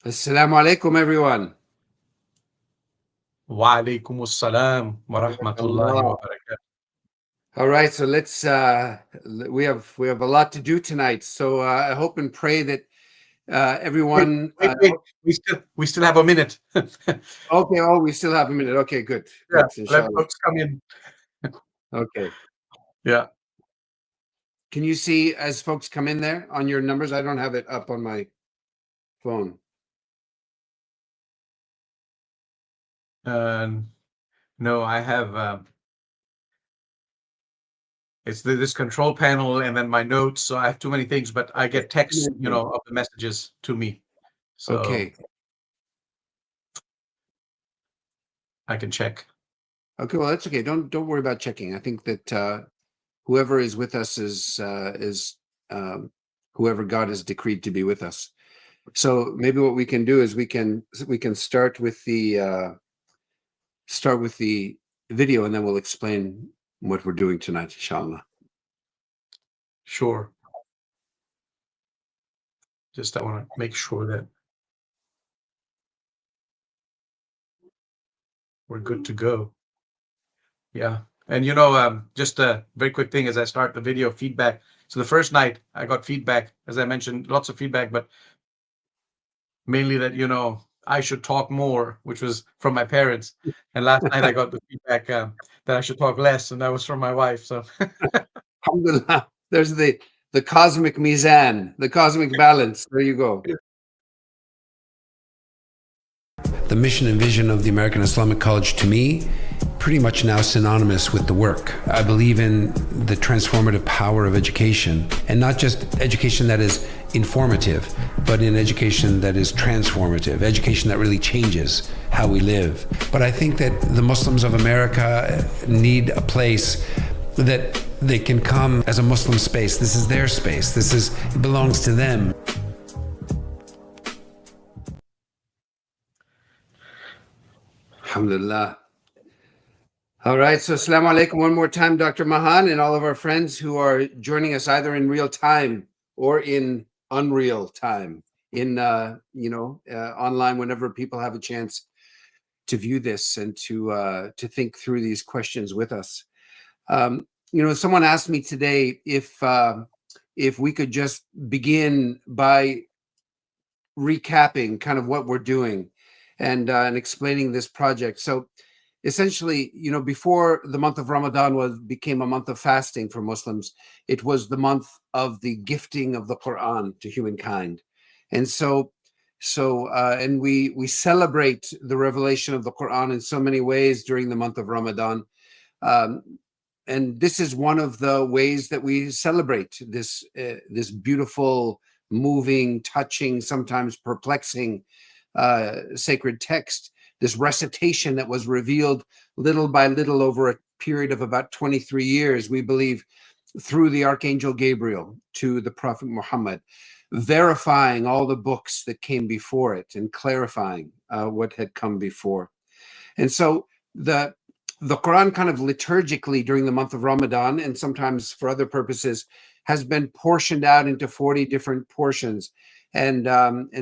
Assalamu alaikum, everyone. Wa alaikum assalam wa rahmatullahi wa Allah. barakatuh. All right, so let's we have a lot to do tonight. So I hope and pray that Wait, everyone wait, wait. We still have a minute. okay, oh, we still have a minute. Okay, good. Yeah, Good, let inshallah. folks come in. Okay. Yeah. Can you see as folks come in there on your numbers? I don't have it up on my phone. No, I have it's this control panel and then my notes, so I have too many things, but I get text, of the messages to me. So Okay. I can check. Okay, well, that's okay. Don't worry about checking. I think that whoever is with us is whoever God has decreed to be with us. So maybe what we can do is we can start with the video, and then we'll explain what we're doing tonight, inshallah. Sure. Just I want to make sure that we're good to go. Yeah. And just a very quick thing as I start the video feedback. So the first night I got feedback, as I mentioned, lots of feedback, but mainly that, I should talk more, which was from my parents. And last night I got the feedback that I should talk less, and that was from my wife. So Alhamdulillah. There's the cosmic mizan, the cosmic balance. There you go. The mission and vision of the American Islamic College, to me, pretty much now synonymous with the work. I believe in the transformative power of education, and not just education that is informative, but in education that is transformative, education that really changes how we live. But I think that the Muslims of America need a place that they can come as a Muslim space. This is their space. It belongs to them. Alhamdulillah. All right, so assalamu alaikum one more time, Dr. Mahan, and all of our friends who are joining us either in real time or in unreal time, in online, whenever people have a chance to view this and to think through these questions with us. Someone asked me today if we could just begin by recapping kind of what we're doing and explaining this project. So essentially, before the month of Ramadan became a month of fasting for Muslims, it was the month of the gifting of the Qur'an to humankind. And and we celebrate the revelation of the Qur'an in so many ways during the month of Ramadan. And this is one of the ways that we celebrate this beautiful, moving, touching, sometimes perplexing sacred text, this recitation that was revealed little by little over a period of about 23 years, we believe, through the Archangel Gabriel to the Prophet Muhammad, verifying all the books that came before it and clarifying what had come before. And so the Quran kind of liturgically during the month of Ramadan, and sometimes for other purposes, has been portioned out into 40 different portions. And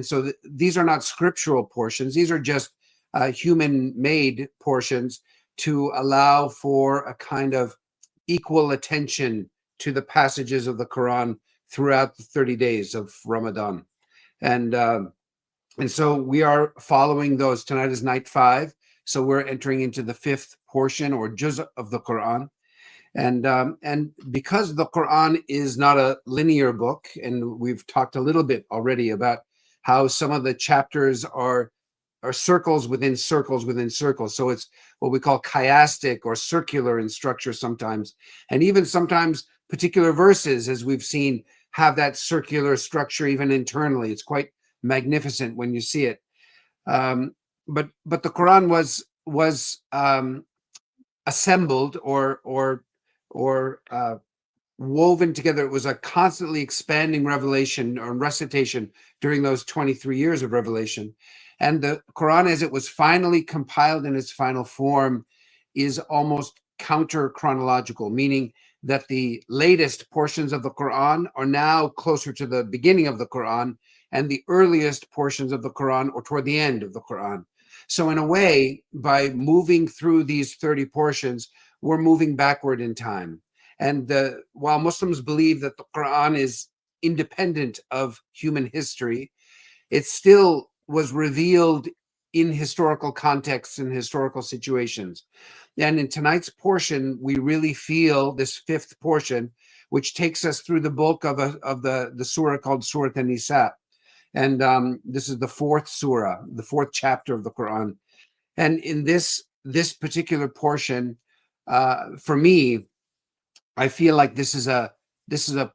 so these are not scriptural portions. These are just human-made portions to allow for a kind of equal attention to the passages of the Quran throughout the 30 days of Ramadan. And so we are following those. Tonight is night 5. So we're entering into the 5th portion or juz of the Quran. And because the Quran is not a linear book, and we've talked a little bit already about how some of the chapters are circles within circles within circles. So it's what we call chiastic or circular in structure sometimes. And even sometimes particular verses, as we've seen, have that circular structure even internally. It's quite magnificent when you see it. But the Quran was assembled or woven together. It was a constantly expanding revelation or recitation during those 23 years of revelation. And the Quran, as it was finally compiled in its final form, is almost counter chronological, meaning that the latest portions of the Quran are now closer to the beginning of the Quran, and the earliest portions of the Quran are toward the end of the Quran. So in a way, by moving through these 30 portions, we're moving backward in time. And while Muslims believe that the Quran is independent of human history, it still was revealed in historical contexts and historical situations. And in tonight's portion, we really feel this fifth portion, which takes us through the bulk of the surah called Surah An-Nisa. And this is the fourth surah, the fourth chapter of the Quran. And in this particular portion, for me, I feel like this is a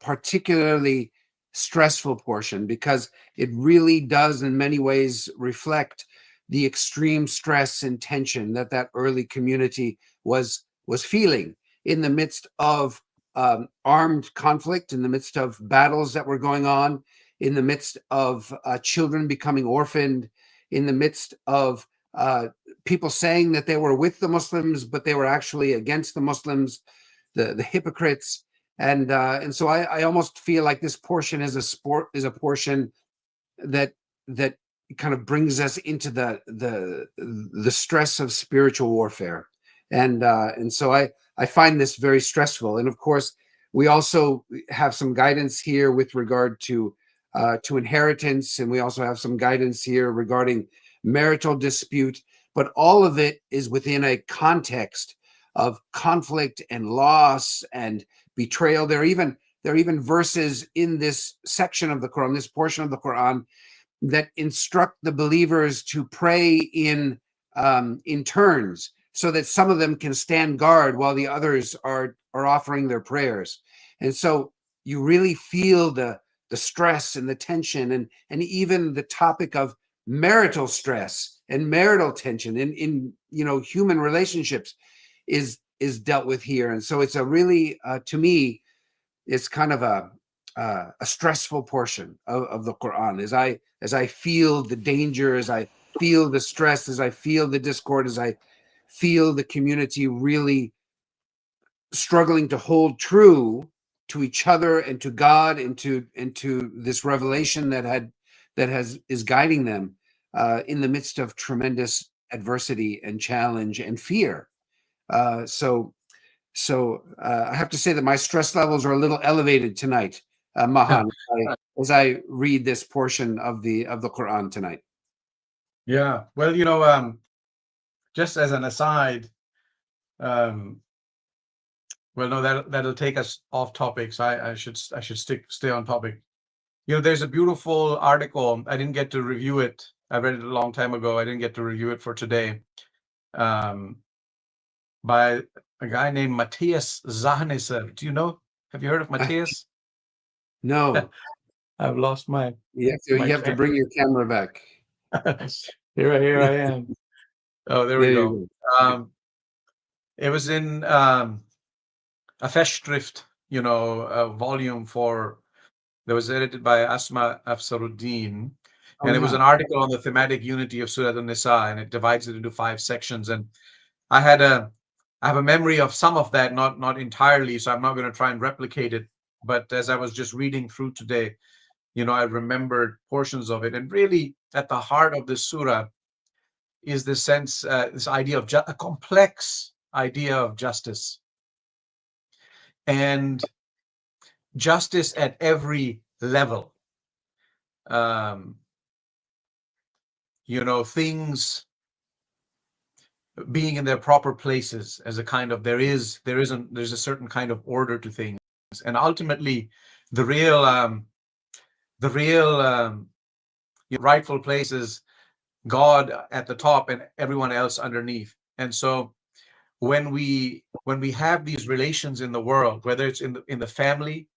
particularly stressful portion because it really does in many ways reflect the extreme stress and tension that early community was feeling in the midst of armed conflict, in the midst of battles that were going on, in the midst of children becoming orphaned, in the midst of people saying that they were with the Muslims, but they were actually against the Muslims, the hypocrites. And so I almost feel like this portion is a portion that kind of brings us into the stress of spiritual warfare. And so I find this very stressful. And of course, we also have some guidance here with regard to inheritance, and we also have some guidance here regarding marital dispute. But all of it is within a context of conflict and loss and betrayal. There are even verses in this section of the Quran, this portion of the Quran, that instruct the believers to pray in turns, so that some of them can stand guard while the others are offering their prayers. And so you really feel the stress and the tension, and even the topic of marital stress and marital tension in human relationships is dealt with here. And so it's a really to me, it's kind of a stressful portion of the Quran, as I feel the danger, as I feel the stress, as I feel the discord, as I feel the community really struggling to hold true to each other and to God and to this revelation that is guiding them in the midst of tremendous adversity and challenge and fear. So I have to say that my stress levels are a little elevated tonight, Mahan, as I read this portion of the Quran tonight. Yeah. Well, just as an aside, well, no, that'll take us off topic. So I should stay on topic. There's a beautiful article. I didn't get to review it. I read it a long time ago. I didn't get to review it for today. By a guy named Matthias Zahneser. Do you know? Have you heard of Matthias? No. I've lost my. You have to bring your camera back. Here I am. Oh, there we go. It was in a Festschrift, a volume that was edited by Asma Afsaruddin. And it was an article on the thematic unity of Surah An-Nisa, and it divides it into 5 sections. And I have a memory of some of that, not entirely, so I'm not going to try and replicate it. But as I was just reading through today, I remembered portions of it. And really, at the heart of this surah is this sense, this idea of a complex idea of justice. And justice at every level. Things being in their proper places as a kind of there's a certain kind of order to things, and ultimately the real rightful place is God at the top and everyone else underneath. And so when we have these relations in the world, whether it's in the family,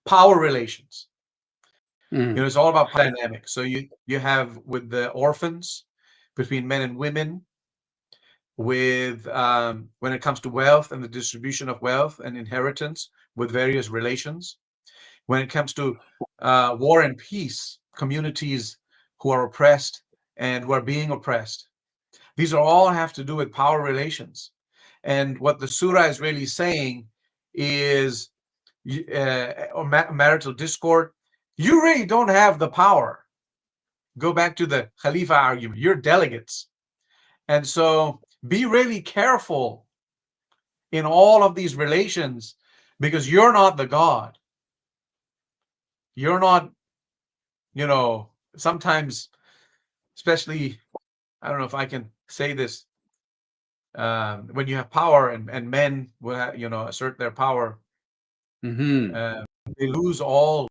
power relations, it's all about dynamics. So you have with the orphans, between men and women, with when it comes to wealth and the distribution of wealth and inheritance, with various relations. When it comes to war and peace, communities who are oppressed and who are being oppressed. These all have to do with power relations. And what the surah is really saying is or marital discord, you really don't have the power. Go back to the Khalifa argument. You're delegates. And so be really careful in all of these relations, because you're not the God. You're not, sometimes, especially, I don't know if I can say this, when you have power and men will, assert their power, they lose all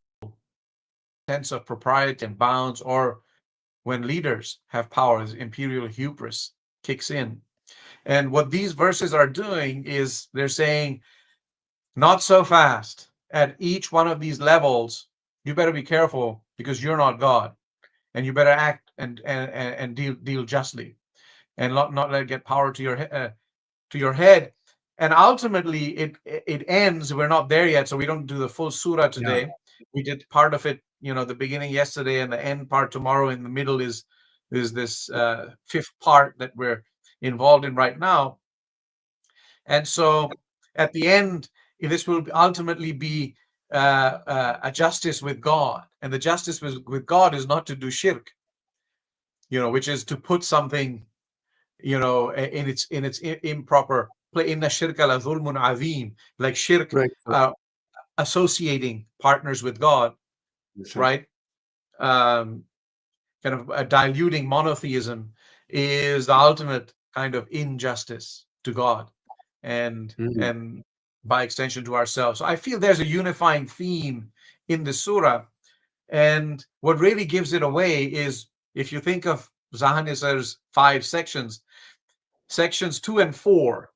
sense of propriety and bounds, or when leaders have power, imperial hubris kicks in. And what these verses are doing is they're saying, not so fast. At each one of these levels, you better be careful, because you're not God, and you better act and deal justly, and not let it get power to your head. And ultimately, it ends. We're not there yet, so we don't do the full surah today. Yeah. We did part of it, the beginning yesterday, and the end part tomorrow. In the middle is this fifth part that we're involved in right now. And so at the end, this will ultimately be a justice with God. And the justice with God is not to do shirk, which is to put something, in its improper play. Inna shirka la dhulmun azim, like shirk, Right. associating partners with God, right? Kind of diluting monotheism is the ultimate kind of injustice to God, and by extension to ourselves. So I feel there's a unifying theme in the surah, and what really gives it away is, if you think of Zahanisar's 5 sections, sections 2 and 4,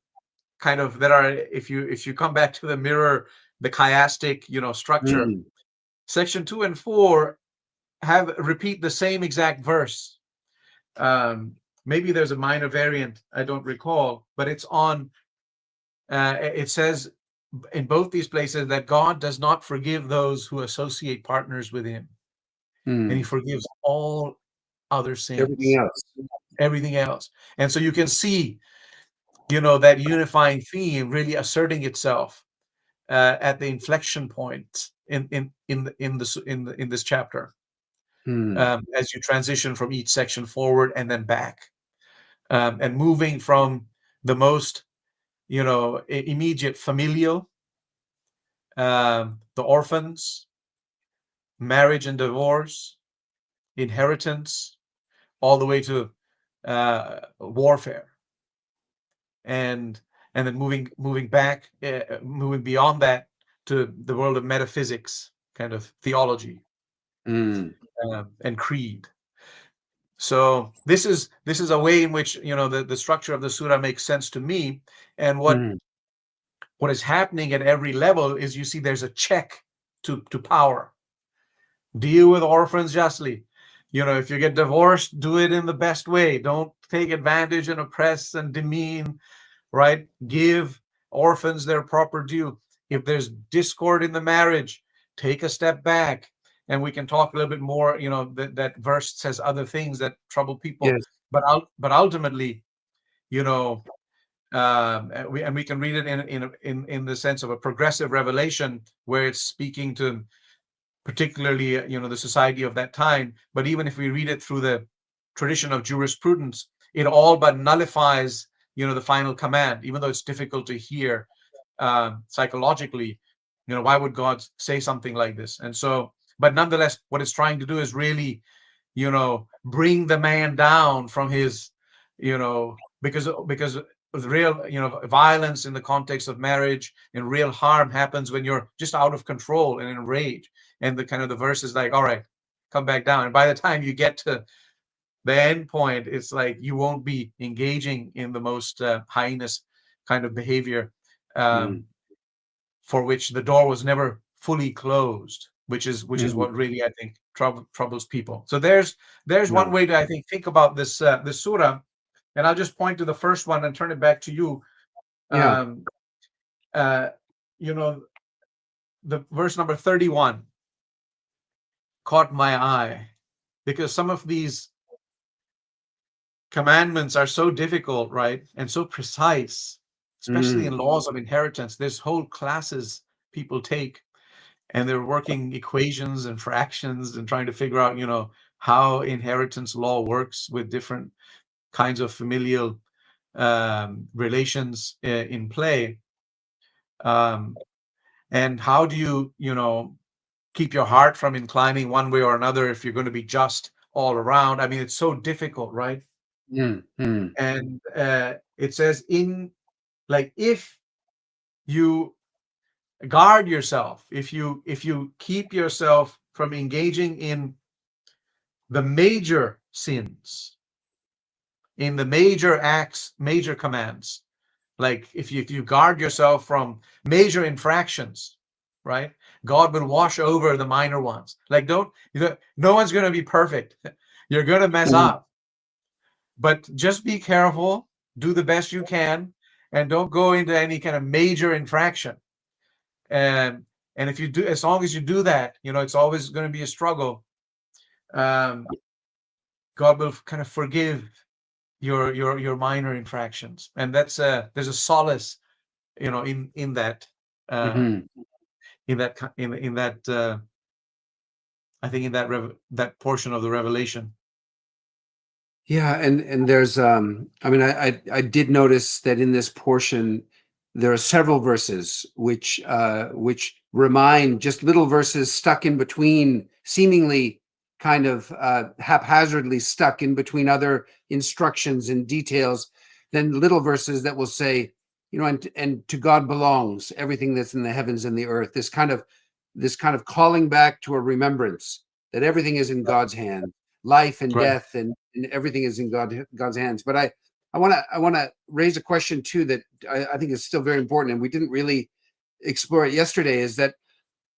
kind of, that are, if you come back to the mirror, the chiastic, structure, section 2 and 4 repeat the same exact verse. Maybe there's a minor variant, I don't recall, but it's on. It says in both these places that God does not forgive those who associate partners with Him, and He forgives all other sins, everything else. And so you can see, that unifying theme really asserting itself at the inflection point in this chapter, as you transition from each section forward and then back, and moving from the most immediate familial, the orphans, marriage and divorce, inheritance, all the way to warfare, and then moving back, moving beyond that to the world of metaphysics, kind of theology, and creed. So this is a way in which the structure of the surah makes sense to me. And what is happening at every level is, you see, there's a check to power. Deal with orphans justly. If you get divorced, do it in the best way. Don't take advantage and oppress and demean, right? Give orphans their proper due. If there's discord in the marriage, take a step back. And we can talk a little bit more, that verse says other things that trouble people. Yes. But ultimately, we can read it in the sense of a progressive revelation, where it's speaking to particularly the society of that time. But even if we read it through the tradition of jurisprudence, it all but nullifies the final command, even though it's difficult to hear psychologically. Why would God say something like this? And so, but nonetheless, what it's trying to do is really bring the man down from his, because real violence in the context of marriage and real harm happens when you're just out of control and in rage. And the verse is like, all right, come back down. And by the time you get to the end point, it's like you won't be engaging in the most heinous kind of behavior, for which the door was never fully closed, which is what really, I think, troubles people. So there's one way to, I think about this surah, and I'll just point to the first one and turn it back to you. The verse number 31 caught my eye, because some of these commandments are so difficult, right, and so precise, especially in laws of inheritance. There's whole classes people take, and they're working equations and fractions and trying to figure out, how inheritance law works with different kinds of familial relations in play. And how do you keep your heart from inclining one way or another if you're going to be just all around? I mean, it's so difficult, right? And it says if you guard yourself, if you keep yourself from engaging in the major sins, in the major acts, major commands, like if you guard yourself from major infractions, right? God will wash over the minor ones. Like no one's going to be perfect. You're going to mess up, but just be careful, do the best you can, and don't go into any kind of major infraction. And if you do, as long as you do that, it's always going to be a struggle. God will kind of forgive your minor infractions, and that's there's a solace, in that, in that I think in that portion of the revelation. Yeah, and there's I mean I did notice that in this portion there are several verses which remind, just little verses stuck in between, seemingly kind of haphazardly stuck in between other instructions and details, then little verses that will say, and to God belongs everything that's in the heavens and the earth. This kind of calling back to a remembrance that everything is in God's hand. Life and Right. death and everything is in God's hands. But I want to raise a question too that I think is still very important, and we didn't really explore it yesterday. Is that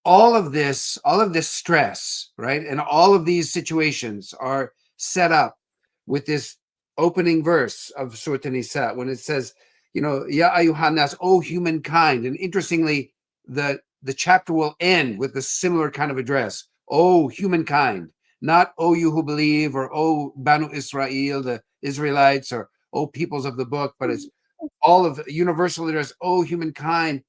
all of this stress, right, and all of these situations are set up with this opening verse of Surah An-Nisa when it says, Ya ayyuhan nas, O humankind, and interestingly, the chapter will end with a similar kind of address, O humankind. Not "O you who believe" or "O Banu Israel," the Israelites, or "O peoples of the book," but it's all of the universal address, "O humankind,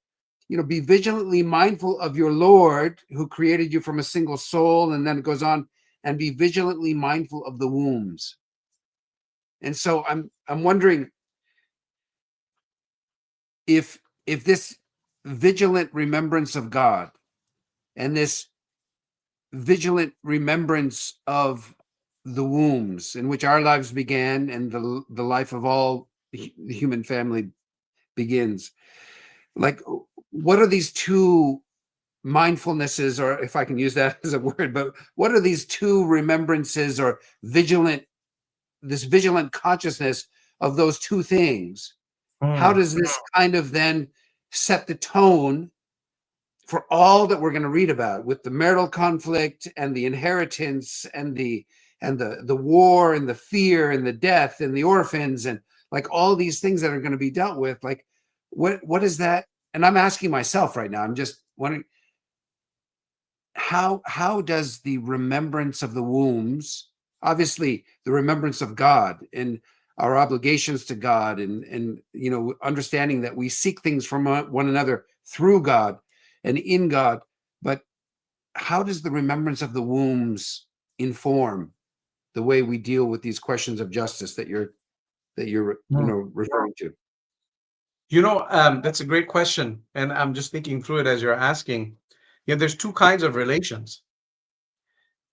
be vigilantly mindful of your Lord who created you from a single soul," and then it goes on, "and be vigilantly mindful of the wombs." And so I'm wondering if this vigilant remembrance of God and this vigilant remembrance of the wombs in which our lives began and the life of all the human family begins, like, what are these two mindfulnesses, or if I can use that as a word, but what are these two remembrances or this vigilant consciousness of those two things? How does this kind of then set the tone for all that we're going to read about, with the marital conflict and the inheritance and the war and the fear and the death and the orphans and like all these things that are going to be dealt with? Like, what is that? And I'm asking myself right now, I'm just wondering, how does the remembrance of the wombs, obviously the remembrance of God and our obligations to God, and understanding that we seek things from one another through God and in God, but how does the remembrance of the wombs inform the way we deal with these questions of justice that you're referring to? That's a great question, and I'm just thinking through it as you're asking. There's two kinds of relations.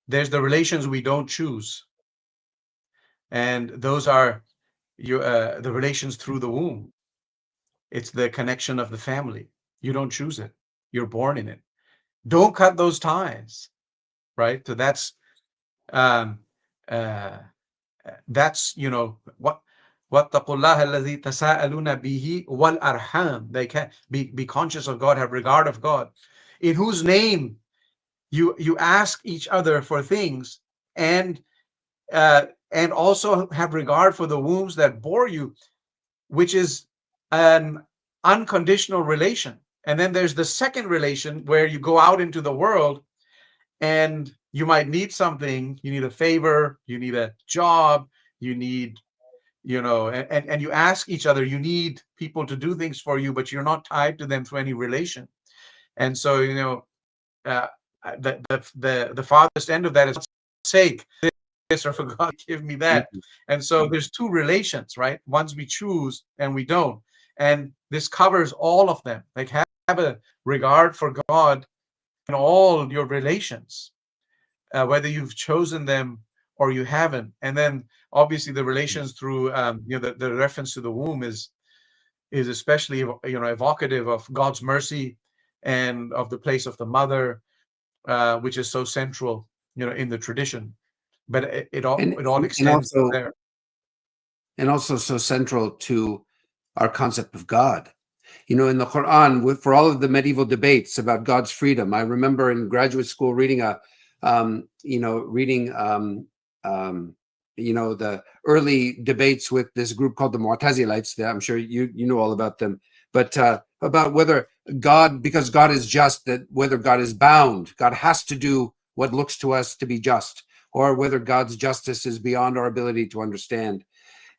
There's the relations we don't choose, and those are the relations through the womb. It's the connection of the family. You don't choose it. You're born in it. Don't cut those ties, right? So that's what وَاتَّقُوا اللَّهَ الَّذِي تَسَاءَلُونَ بِهِ وَالْأَرْحَامَ. They can be conscious of God, have regard of God, in whose name you ask each other for things, and also have regard for the wombs that bore you, which is an unconditional relation. And then there's the second relation where you go out into the world and you might need something. You need a favor, you need a job, you need and you ask each other, you need people to do things for you, but you're not tied to them through any relation. And so, uh, the farthest end of that is sake this, or for God give me that. And so there's two relations, right? Ones we choose and we don't. And this covers all of them. Like, have a regard for God in all your relations, whether you've chosen them or you haven't. And then obviously the relations through the reference to the womb is especially evocative of God's mercy and of the place of the mother, which is so central in the tradition. But it all extends there. And also so central to our concept of God. In the Qur'an, for all of the medieval debates about God's freedom, I remember in graduate school reading the early debates with this group called the Mu'tazilites. That I'm sure you know all about them, but about whether God, because God is just, that whether God is bound, God has to do what looks to us to be just, or whether God's justice is beyond our ability to understand.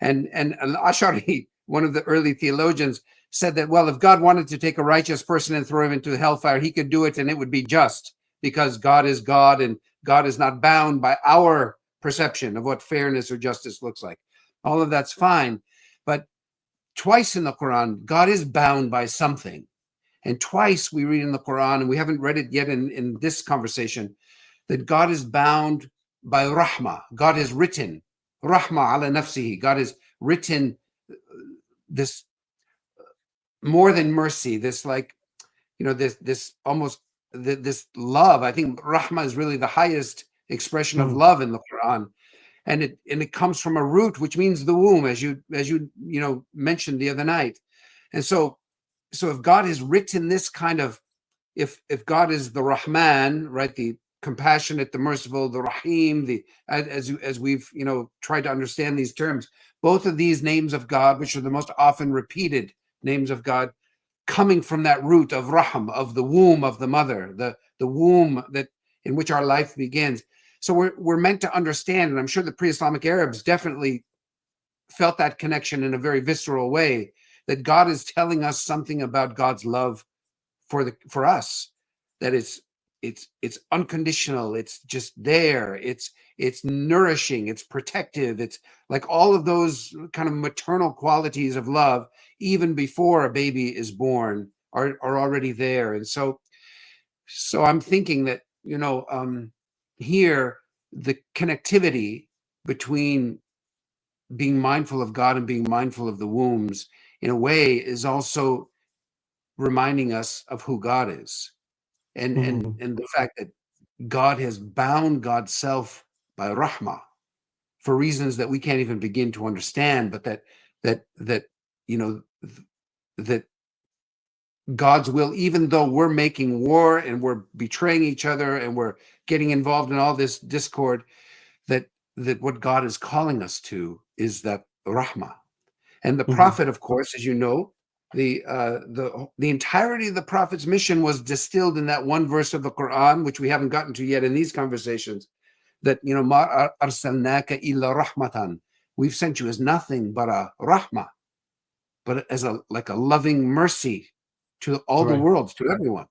And Al-Ash'ari, one of the early theologians, said that, well, if God wanted to take a righteous person and throw him into hellfire, he could do it and it would be just, because God is God and God is not bound by our perception of what fairness or justice looks like. All of that's fine. But twice in the Quran, God is bound by something. And twice we read in the Quran, and we haven't read it yet in this conversation, that God is bound by rahmah. God has written rahmah ala nafsihi. God has written this more than mercy, this this almost this love. I think rahmah is really the highest expression of love in the Quran, and it comes from a root which means the womb, as you mentioned the other night. And so if God has written this kind of, if God is the Rahman, right, the compassionate, the merciful, the Rahim, as we've tried to understand these terms, both of these names of God, which are the most often repeated names of God, coming from that root of Rahm, of the womb of the mother, the womb that in which our life begins. So we're meant to understand, and I'm sure the pre-Islamic Arabs definitely felt that connection in a very visceral way, that God is telling us something about God's love for us, that it's unconditional, it's just there, it's nourishing, it's protective, it's like all of those kind of maternal qualities of love, even before a baby is born, are already there. And so I'm thinking that here the connectivity between being mindful of God and being mindful of the wombs, in a way, is also reminding us of who God is, and the fact that God has bound God's self by rahmah for reasons that we can't even begin to understand, but that God's will, even though we're making war and we're betraying each other and we're getting involved in all this discord, that what God is calling us to is that rahmah. And the Prophet, of course, as you know, the entirety of the Prophet's mission was distilled in that one verse of the Quran, which we haven't gotten to yet in these conversations, that ma arsalnaka illa rahmatan, we've sent you as nothing but a rahmah, but as a loving mercy to all the worlds, to everyone.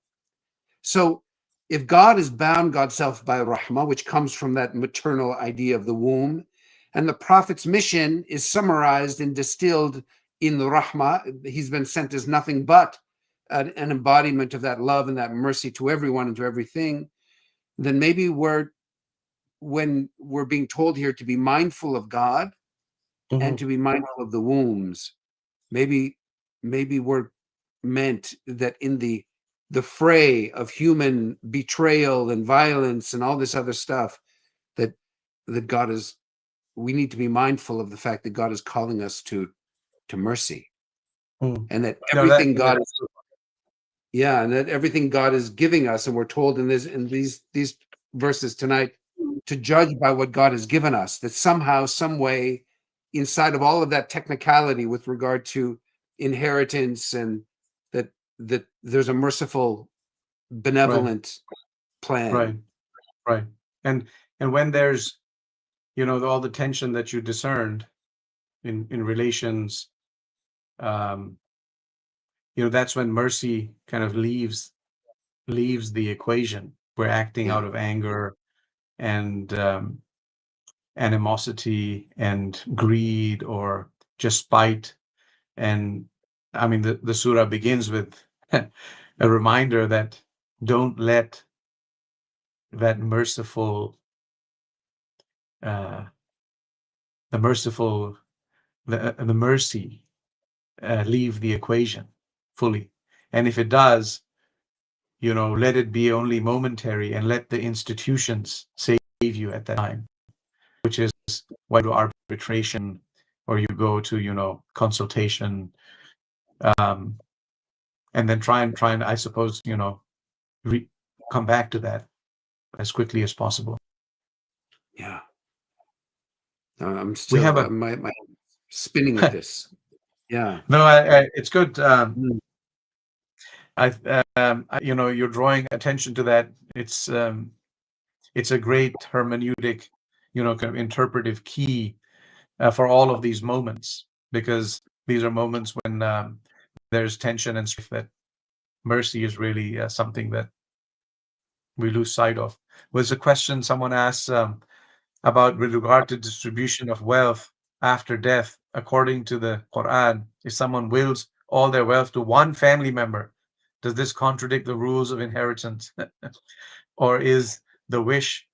So if God is bound God's self by rahmah, which comes from that maternal idea of the womb, and the Prophet's mission is summarized and distilled in the rahmah, he's been sent as nothing but an embodiment of that love and that mercy to everyone and to everything, then maybe when we're being told here to be mindful of God and to be mindful of the wombs, maybe we're meant that in the fray of human betrayal and violence and all this other stuff, that God is, we need to be mindful of the fact that God is calling us to mercy, and that everything God is, and that everything God is giving us, and we're told in these verses tonight, to judge by what God has given us, that somehow, some way, inside of all of that technicality with regard to inheritance, and that there's a merciful, benevolent plan. Right. And when there's all the tension that you discerned, in relations, that's when mercy kind of leaves the equation. We're acting Yeah. out of anger and animosity and greed or just spite. And I mean, the surah begins with a reminder that don't let that merciful, uh, the merciful, the mercy leave the equation fully. And if it does, let it be only momentary, and let the institutions save you at that time, which is why you do arbitration, or you go to, consultation, and then try and, I suppose, come back to that as quickly as possible. Yeah. I'm We still have a my spinning with this. Yeah. no, it's good. Mm. You're drawing attention to that. It's a great hermeneutic, kind of interpretive key for all of these moments, because these are moments when there's tension and strife, that mercy is really something that we lose sight of. Was a question someone asked about with regard to distribution of wealth after death. According to the Qur'an, if someone wills all their wealth to one family member, does this contradict the rules of inheritance? Or is the wish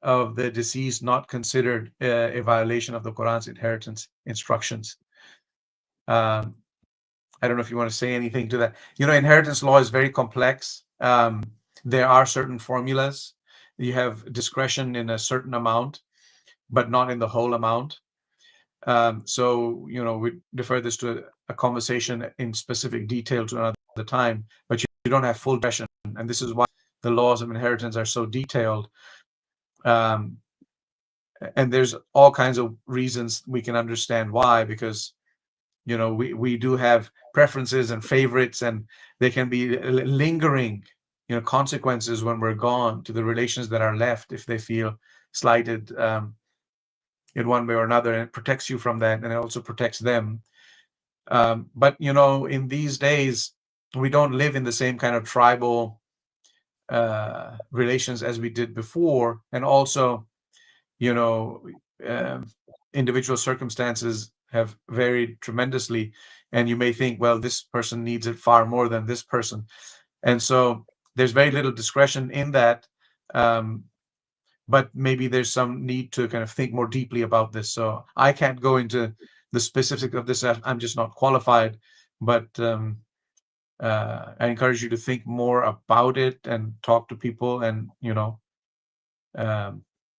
of the deceased not considered a violation of the Quran's inheritance instructions? I don't know if you want to say anything to that. Inheritance law is very complex. There are certain formulas. You have discretion in a certain amount, but not in the whole amount. So, we defer this to a conversation in specific detail to another time, but you don't have full discretion. And this is why the laws of inheritance are so detailed. And there's all kinds of reasons we can understand why, because we do have preferences and favorites, and there can be lingering consequences when we're gone to the relations that are left, if they feel slighted in one way or another. And it protects you from that, and it also protects them. But in these days, we don't live in the same kind of tribal relations as we did before. And also, individual circumstances have varied tremendously, and you may think, well, this person needs it far more than this person, and so there's very little discretion in that. But maybe there's some need to kind of think more deeply about this. So I can't go into the specifics of this. I'm just not qualified, but I encourage you to think more about it and talk to people, and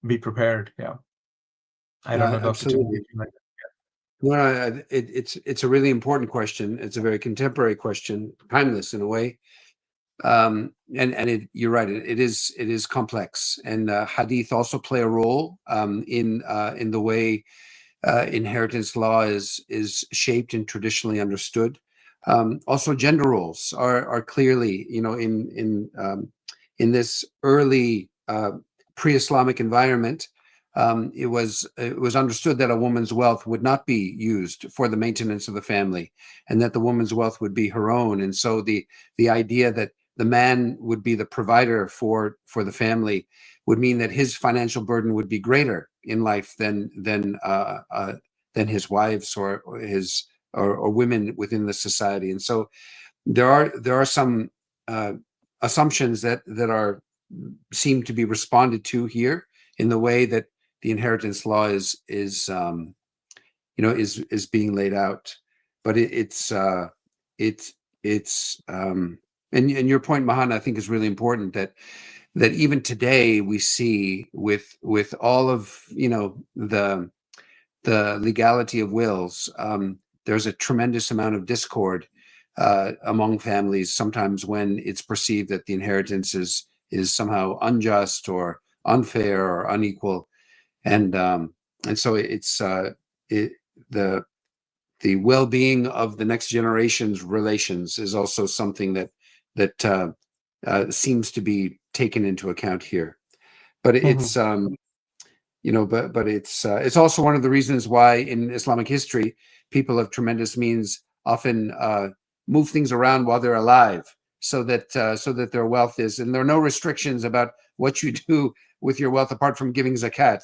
be prepared. Yeah. I don't know, Dr. Tim, Absolutely. if you like. No, it's a really important question. It's a very contemporary question, timeless in a way. And you're right. It is complex, and hadith also play a role in the way inheritance law is shaped and traditionally understood. Also, gender roles are clearly, in this early pre-Islamic environment. It was understood that a woman's wealth would not be used for the maintenance of the family, and that the woman's wealth would be her own. And so the idea that the man would be the provider for the family would mean that his financial burden would be greater in life than his wives or his or women within the society. And so there are some assumptions that are seem to be responded to here in the way that the inheritance law is being laid out. But and your point, Mahan, I think is really important, that even today we see with all of the legality of wills, there's a tremendous amount of discord among families sometimes when it's perceived that the inheritance is somehow unjust or unfair or unequal, and so it's the well-being of the next generation's relations is also something that seems to be taken into account here. But it's but it's also one of the reasons why in Islamic history people of tremendous means often move things around while they're alive, so that their wealth is, and there are no restrictions about what you do with your wealth apart from giving zakat.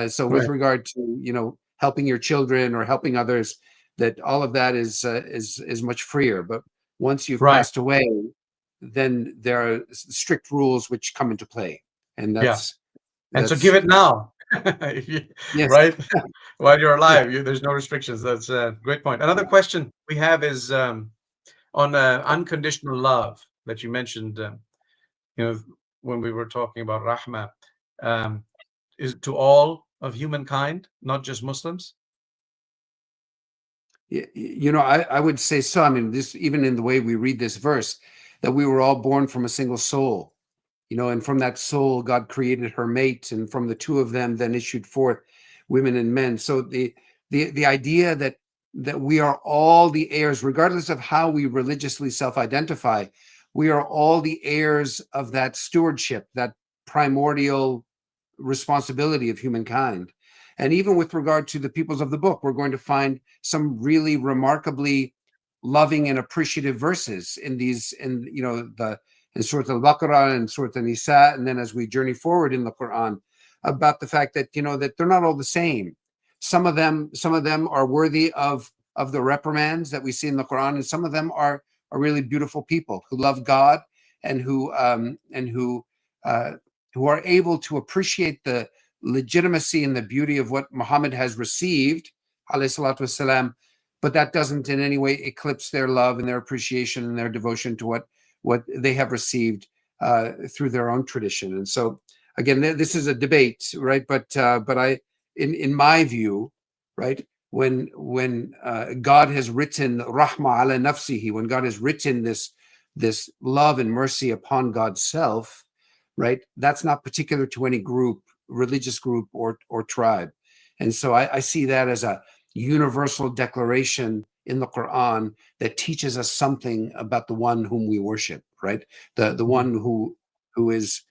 So with Right. regard to helping your children or helping others, that all of that is much freer. But once you've Right. passed away, then there are strict rules which come into play, and Yeah. that's And so give it now. yes. Right? While you're alive, there's no restrictions. That's a great point. Another question we have is on unconditional love that you mentioned, when we were talking about rahmah, is to all of humankind, not just Muslims? I would say so. I mean, this, even in the way we read this verse, that we were all born from a single soul, and from that soul God created her mate, and from the two of them then issued forth women and men. So the idea that we are all the heirs, regardless of how we religiously self-identify, we are all the heirs of that stewardship, that primordial responsibility of humankind. And even with regard to the peoples of the book, we're going to find some really remarkably loving and appreciative verses in these, in Surah Al-Baqarah and Surah An-Nisa, and then as we journey forward in the Qur'an, about the fact that that they're not all the same. Some of them are worthy of the reprimands that we see in the Qur'an, and some of them are really beautiful people who love God and who are able to appreciate the legitimacy and the beauty of what Muhammad has received, alayhi salatu wasalam, but that doesn't in any way eclipse their love and their appreciation and their devotion to what they have received through their own tradition. And so, again, this is a debate, right? But in my view, right, when God has written rahma ala nafsihi, when God has written this love and mercy upon God's self, right, that's not particular to any group, religious group or tribe. And so I see that as a universal declaration in the Quran that teaches us something about the one whom we worship, right? The one who is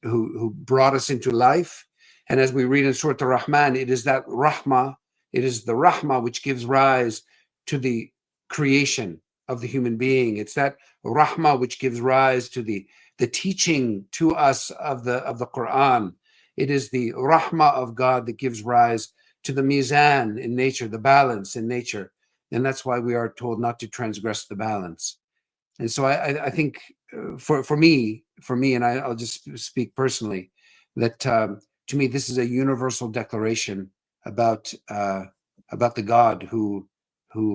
who brought us into life. And as we read in Surah Ar-Rahman, it is that rahmah, it is the rahmah which gives rise to the creation of the human being. It's that rahmah which gives rise to the teaching to us of the Quran. It is the rahmah of God that gives rise to the mizan in nature, the balance in nature. And that's why we are told not to transgress the balance. And so I think for me, and I'll just speak personally, that to me, this is a universal declaration about the God who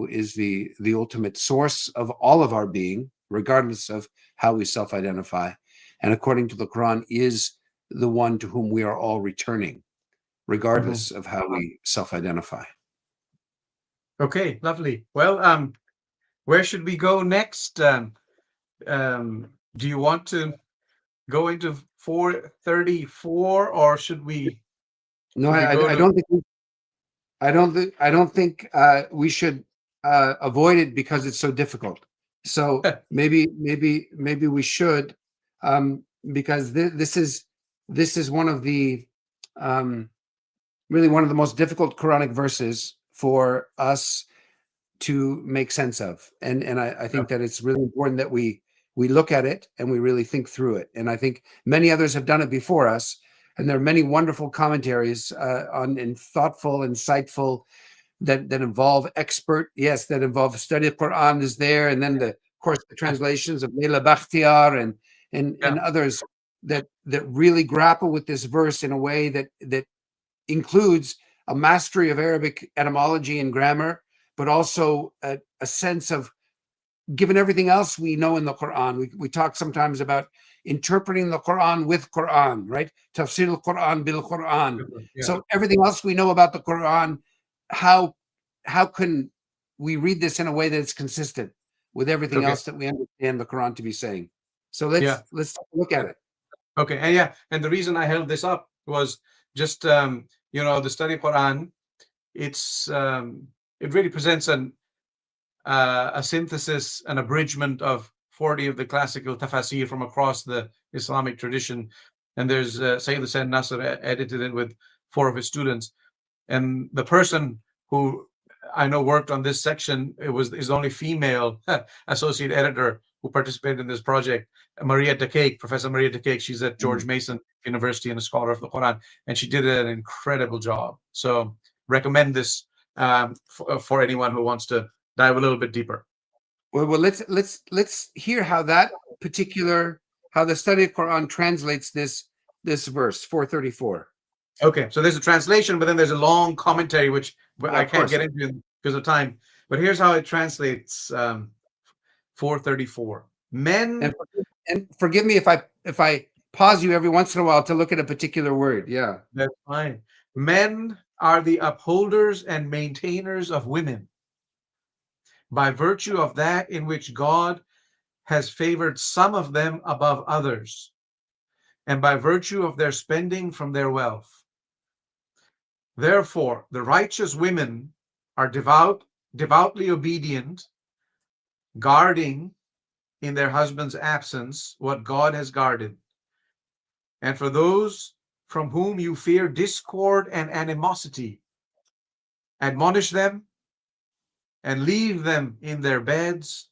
is the ultimate source of all of our being, regardless of how we self-identify, and according to the Quran is the one to whom we are all returning, regardless of how we self-identify. Okay, lovely. Well, where should we go next? Do you want to go into 434, or should we? No, I don't think we should avoid it because it's so difficult. So maybe we should, because this is one of the really one of the most difficult Quranic verses for us to make sense of, and I think that it's really important that we look at it and we really think through it. And I think many others have done it before us, and there are many wonderful commentaries on, and thoughtful, insightful, that involve that involve study of Quran is there, and then of course the translations of Leila Bakhtiar and others that really grapple with this verse in a way that includes a mastery of Arabic etymology and grammar, but also a sense of, given everything else we know in the Quran, we talk sometimes about interpreting the Quran with Quran, right? Tafsir al-Quran bil Quran. Yeah. So everything else we know about the Quran, how can we read this in a way that it's consistent with everything else that we understand the Quran to be saying? So let's take a look at it. Okay, and the reason I held this up was just the study of Quran. It's it really presents a synthesis, an abridgment of 40 of the classical tafasir from across the Islamic tradition. And there's Sayyid Hussain Nasr edited it with 4 of his students. And the person who I know worked on this section, is the only female associate editor who participated in this project, Professor Maria DeCake. She's at George Mason University and a scholar of the Quran, and she did an incredible job. So recommend this for anyone who wants to dive a little bit deeper. Well, let's hear how the study of Quran translates this verse 434. Okay, so there's a translation, but then there's a long commentary, which I can't course. get into because of time. But here's how it translates 434. Men, and forgive me if I pause you every once in a while to look at a particular word. Yeah. That's fine. Men are the upholders and maintainers of women by virtue of that in which God has favored some of them above others, and by virtue of their spending from their wealth. Therefore, the righteous women are devoutly obedient, guarding in their husband's absence what God has guarded. And for those from whom you fear discord and animosity, admonish them and leave them in their beds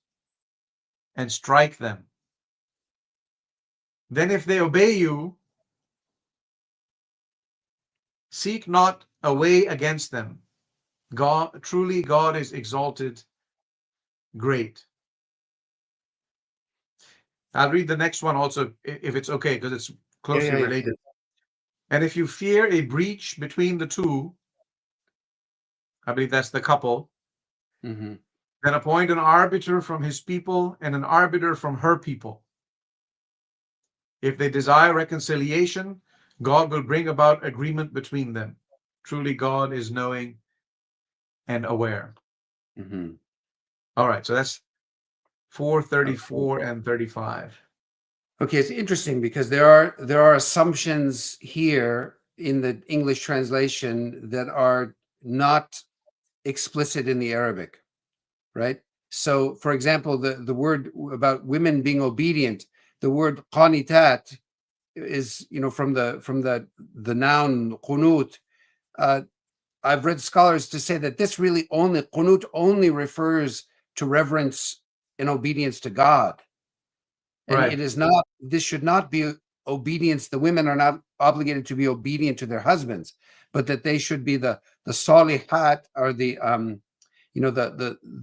and strike them. Then if they obey you, seek not a way against them. Truly God is exalted, great. I'll read the next one also, if it's okay, because it's closely related. And if you fear a breach between the two, I believe that's the couple, then appoint an arbiter from his people and an arbiter from her people. If they desire reconciliation, God will bring about agreement between them. Truly God is knowing and aware. All right, so that's 434 and 35. Okay, it's interesting because there are assumptions here in the English translation that are not explicit in the Arabic, right? So, for example, the word about women being obedient, the word qanitat is, from the noun qunut. I've read scholars to say that this really qunut only refers to reverence and obedience to God. And it is not, this should not be obedience. The women are not obligated to be obedient to their husbands, but that they should be the salihat, or the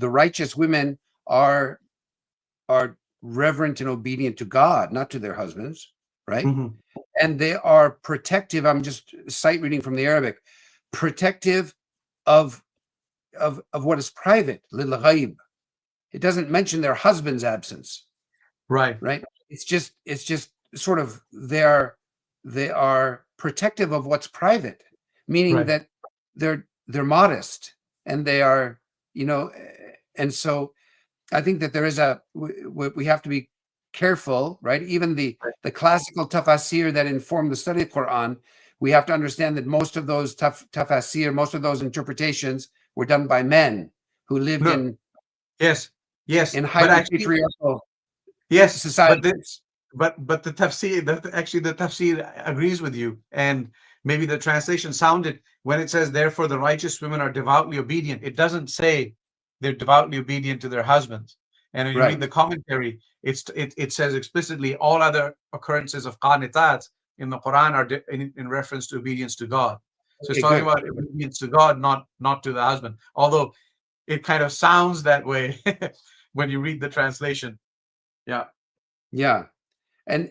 righteous women are reverent and obedient to God, not to their husbands, right? And they are protective. I'm just sight reading from the Arabic, protective of what is private, lil ghaib. It doesn't mention their husband's absence. Right. It's just sort of they are protective of what's private, meaning that they're modest, and they are, and so I think that there is we have to be careful, right? Even the classical tafasir that inform the study of Quran, we have to understand that most of those tafasir, most of those interpretations were done by men who lived in highly patriarchal societies. But the tafsir, the tafsir agrees with you, and maybe the translation sounded, when it says therefore the righteous women are devoutly obedient, it doesn't say they're devoutly obedient to their husbands. And when you read the commentary, it says explicitly all other occurrences of qanitat in the Quran are in reference to obedience to God. So it's talking about obedience to God, not to the husband. Although it kind of sounds that way when you read the translation. Yeah. And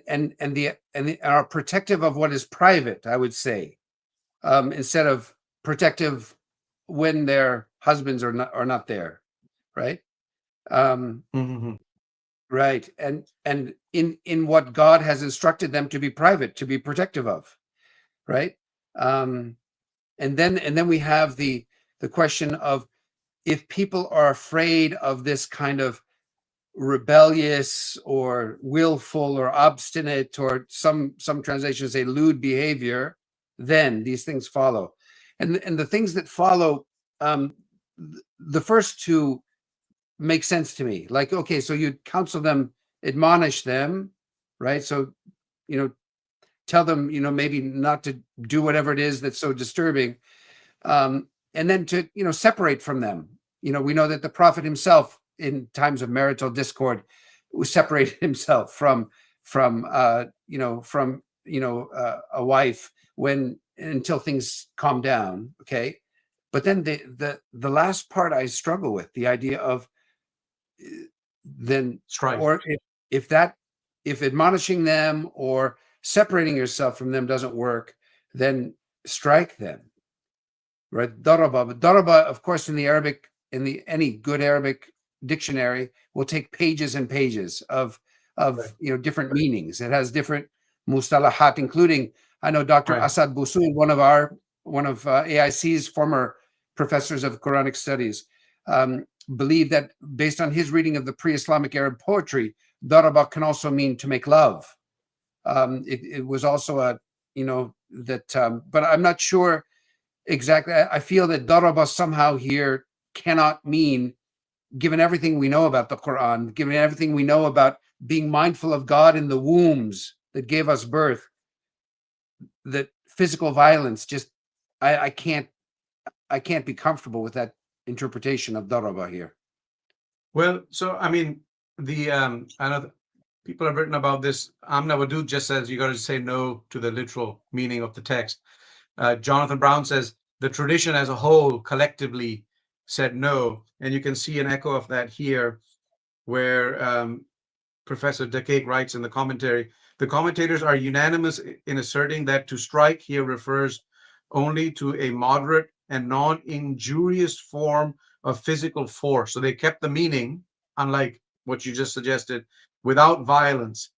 are protective of what is private, I would say, instead of protective when their husbands are not there, right? Right. And in what God has instructed them to be private, to be protective of, right? And then we have the question of, if people are afraid of this kind of rebellious or willful or obstinate, or some translations say lewd behavior, then these things follow. And the things that follow, the first two make sense to me. Like, okay, so you counsel them, admonish them, right? So, tell them, maybe not to do whatever it is that's so disturbing, and then to, separate from them. We know that the Prophet himself, in times of marital discord, separated himself from a wife until things calm down. Okay, but then the last part I struggle with, the idea of then Strife. or if admonishing them or separating yourself from them doesn't work, then strike them. Right? Daraba. But daraba, of course, in the Arabic, any good Arabic dictionary will take pages and pages of Right. Different meanings. It has different mustalahat, including, I know Dr. Right. Asad Busul, one of AIC's former professors of Quranic studies, believed that, based on his reading of the pre-Islamic Arab poetry, daraba can also mean to make love. It was also but I'm not sure exactly. I feel that daraba somehow here cannot mean, given everything we know about the Quran, given everything we know about being mindful of God in the wombs that gave us birth, that physical violence just, I can't be comfortable with that interpretation of daraba here. Well, so I mean, I know people have written about this. Amna Wadud just says you got to say no to the literal meaning of the text. Jonathan Brown says the tradition as a whole collectively said no, and you can see an echo of that here, where Professor Dakek writes in the commentary, the commentators are unanimous in asserting that to strike here refers only to a moderate and non-injurious form of physical force. So they kept the meaning, unlike what you just suggested, without violence.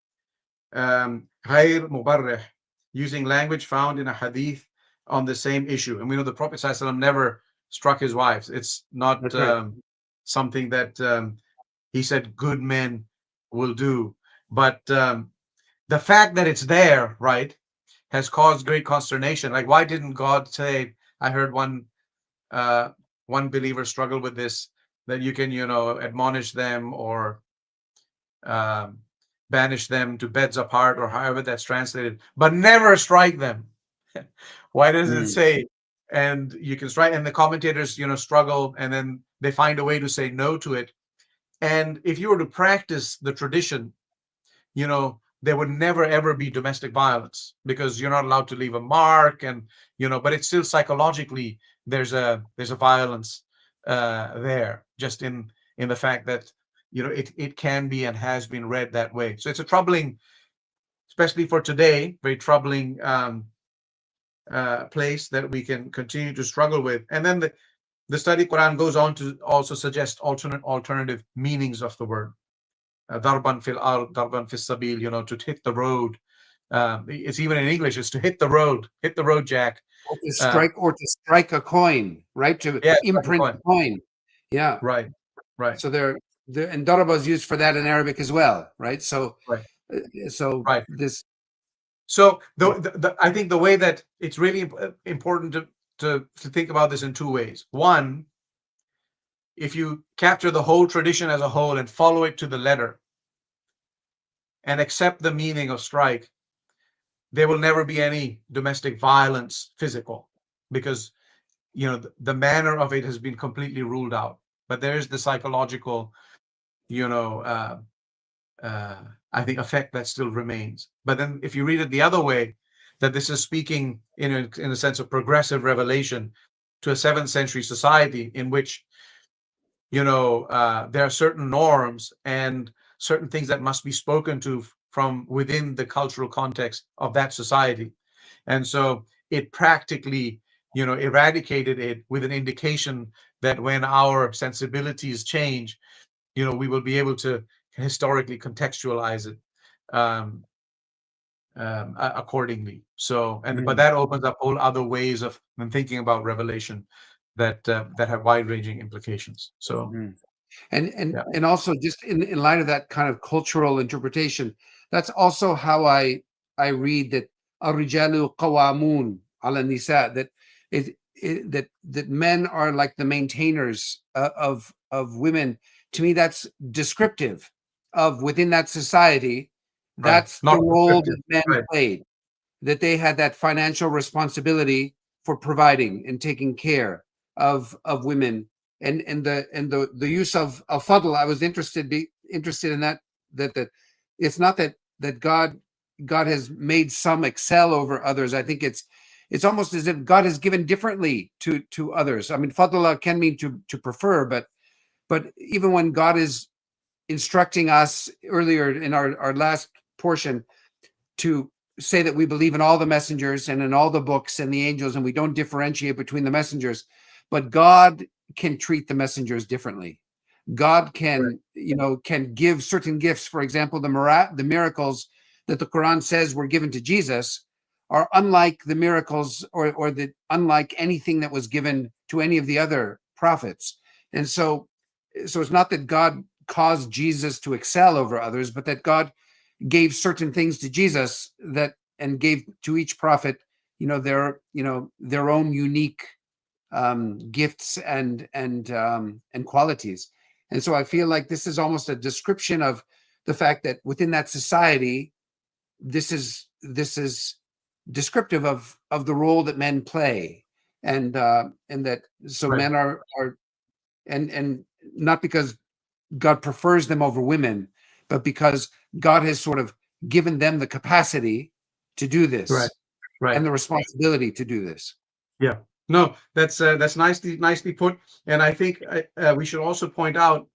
غير مبرح, using language found in a hadith on the same issue. And we know the Prophet ﷺ never struck his wives. It's not right. something that he said good men will do. But the fact that it's there, right, has caused great consternation. Like, why didn't God say, I heard one believer struggle with this, that you can, admonish them or banish them to beds apart, or however that's translated, but never strike them. Why does it say, and you can strike? And the commentators, struggle, and then they find a way to say no to it. And if you were to practice the tradition, there would never ever be domestic violence, because you're not allowed to leave a mark, and but it's still psychologically there's a violence there, just in the fact that it can be and has been read that way. So it's a troubling, especially for today, very troubling place that we can continue to struggle with. And then the study Quran goes on to also suggest alternative meanings of the word. Darban fil ard, darban fil sabil, to hit the road. It's even in English, it's to hit the road, Jack. Or to strike a coin, right? To imprint a coin. Yeah. Right. So and daraba is used for that in Arabic as well, right? So, right. This. So I think the way that it's really important to think about this in two ways. One, if you capture the whole tradition as a whole and follow it to the letter and accept the meaning of strike, there will never be any domestic violence physical, because the manner of it has been completely ruled out. But there is the psychological I think effect that still remains. But then if you read it the other way, that this is speaking in a sense of progressive revelation to a 7th century society in which there are certain norms and certain things that must be spoken to from within the cultural context of that society. And so it practically eradicated it, with an indication that when our sensibilities change, we will be able to historically contextualize it accordingly. So, but that opens up all other ways of thinking about revelation that have wide-ranging implications. So, and also, just in light of that kind of cultural interpretation, that's also how I read that ar-rijalu qawamun ala nisa, that men are like the maintainers of women. To me, that's descriptive of within that society. That's the role that men played. that they had that financial responsibility for providing and taking care of women, and the use of fadl. I was interested in that it's not that God has made some excel over others. I think it's almost as if God has given differently to others. I mean, fadl can mean to prefer, but even when God is instructing us earlier in our last portion to say that we believe in all the messengers and in all the books and the angels, and we don't differentiate between the messengers, but God can treat the messengers differently. God can, can give certain gifts. For example, the miracles that the Qur'an says were given to Jesus are unlike the miracles or unlike anything that was given to any of the other prophets. And so it's not that God caused Jesus to excel over others, but that God gave certain things to Jesus and gave to each prophet, their own unique gifts and qualities. And so I feel like this is almost a description of the fact that within that society, this is descriptive of the role that men play, and that so men are and not because God prefers them over women, but because God has sort of given them the capacity to do this, right, and the responsibility to do this. Yeah, no, that's nicely put. And I think we should also point out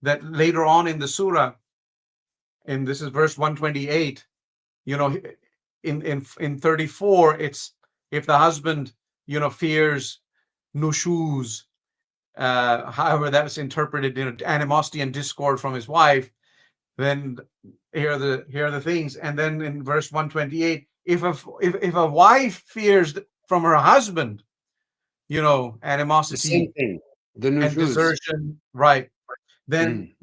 that later on in the surah, and this is verse 128, in 34, it's if the husband fears nushuz, however that was interpreted, animosity and discord from his wife, then here are the things. And then in verse 128, if a wife fears from her husband, animosity, the same thing, and desertion, right? Then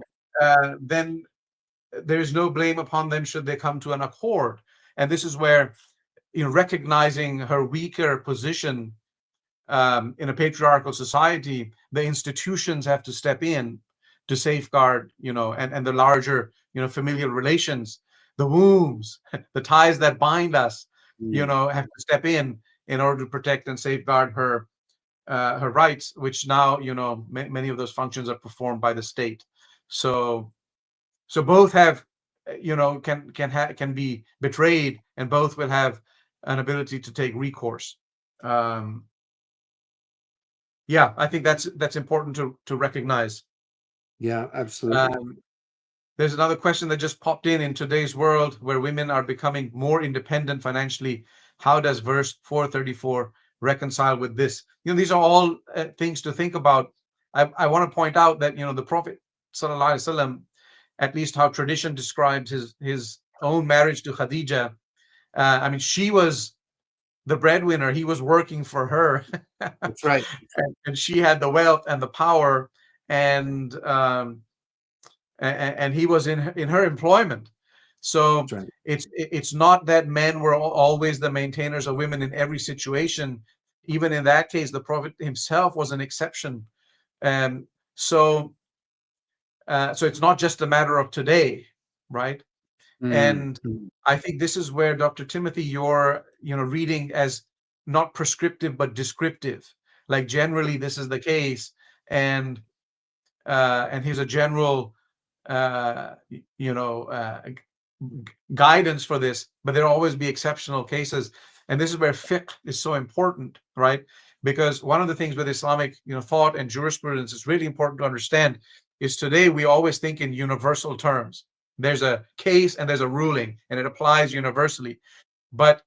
there's no blame upon them should they come to an accord. And this is where, recognizing her weaker position in a patriarchal society, the institutions have to step in to safeguard, and the larger, familial relations, the wombs, the ties that bind us, have to step in order to protect and safeguard her rights, which now, many of those functions are performed by the state. So both have, can be betrayed, and both will have an ability to take recourse. Yeah, I think that's important to recognize. Yeah, absolutely. There's another question that just popped in today's world where women are becoming more independent financially. How does verse 434 reconcile with this? These are all things to think about. I want to point out that, the Prophet Sallallahu Alaihi Wasallam, at least how tradition describes his own marriage to Khadija. I mean, she was the breadwinner. He was working for her. That's right. and she had the wealth and the power, and he was in her employment. So Right. It's not that men were always the maintainers of women in every situation. Even in that case, the Prophet himself was an exception. So it's not just a matter of today, right? And I think this is where, Dr. Timothy, you're reading as not prescriptive but descriptive. Like generally this is the case, and here's a general guidance for this, but there'll always be exceptional cases. And this is where fiqh is so important, right? Because one of the things with Islamic thought and jurisprudence is really important to understand is today we always think in universal terms. There's a case and there's a ruling, and it applies universally. But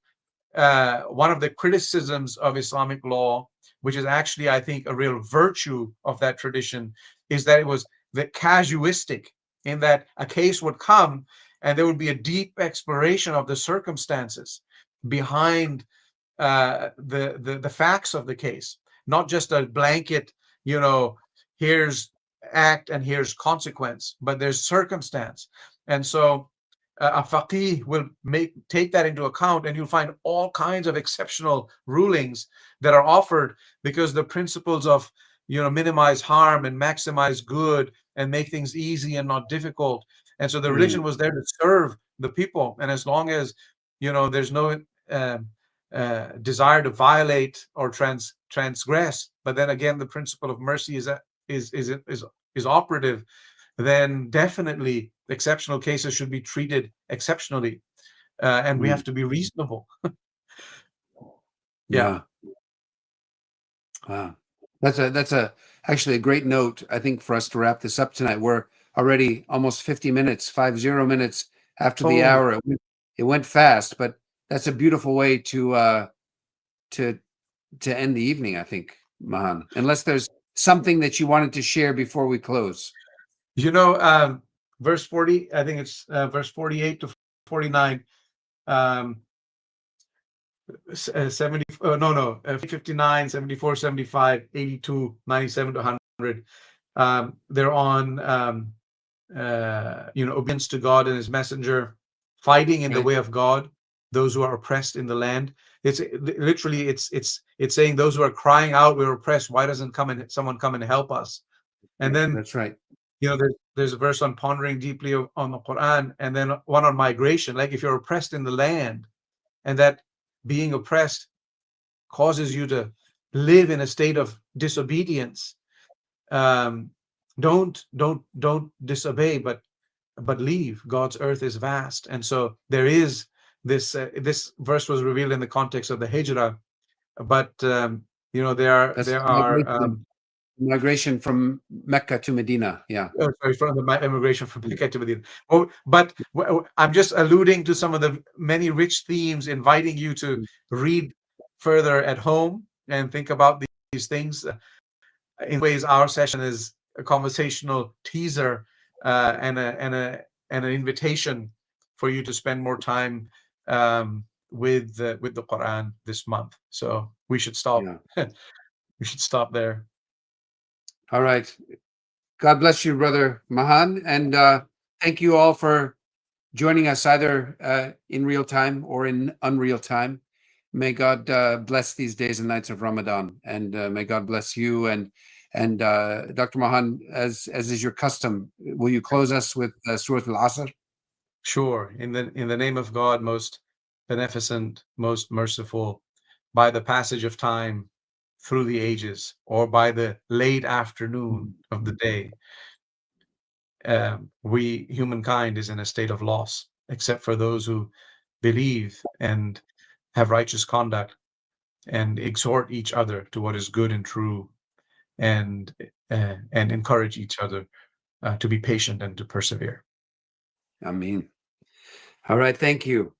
one of the criticisms of Islamic law, which is actually, I think, a real virtue of that tradition, is that it was the casuistic, in that a case would come and there would be a deep exploration of the circumstances behind the facts of the case, not just a blanket, here's act and here's consequence, but there's circumstance. And so a faqih will take that into account, and you'll find all kinds of exceptional rulings that are offered, because the principles of minimize harm and maximize good and make things easy and not difficult. And so the religion was there to serve the people, and as long as there's no desire to violate or transgress, but then again the principle of mercy is operative, then definitely exceptional cases should be treated exceptionally, and we have to be reasonable. Yeah. Wow. That's actually a great note, I think, for us to wrap this up tonight. We're already almost 50 minutes, 50 minutes after the Oh. hour. It went fast, but that's a beautiful way to end the evening, I think, Mahan. Unless there's something that you wanted to share before we close. Verse 40, I think it's verse 48 to 49. 59, 74, 75, 82, 97 to 100. They're on obedience to God and his messenger, fighting in the way of God, those who are oppressed in the land. It's literally it's saying those who are crying out, we're oppressed, why doesn't someone come and help us? And then that's right. There's a verse on pondering deeply on the Qur'an, and then one on migration. Like if you're oppressed in the land, and that being oppressed causes you to live in a state of disobedience, don't disobey, but leave. God's earth is vast. And so there is this this verse was revealed in the context of the hijrah, but there are migration from Mecca to Medina. Yeah. From the immigration from Mecca to Medina. But I'm just alluding to some of the many rich themes, inviting you to read further at home and think about these things. In ways, our session is a conversational teaser and an invitation for you to spend more time with the Quran this month. So we should stop. Yeah. We should stop there. All right. God bless you, Brother Mahan. And thank you all for joining us either in real time or in unreal time. May God bless these days and nights of Ramadan. And may God bless you. And Dr. Mahan, as is your custom, will you close us with Surah Al-Asr? Sure. In the name of God, most beneficent, most merciful, by the passage of time through the ages, or by the late afternoon of the day, humankind is in a state of loss, except for those who believe and have righteous conduct and exhort each other to what is good and true, and encourage each other to be patient and to persevere. Ameen. All right. Thank you.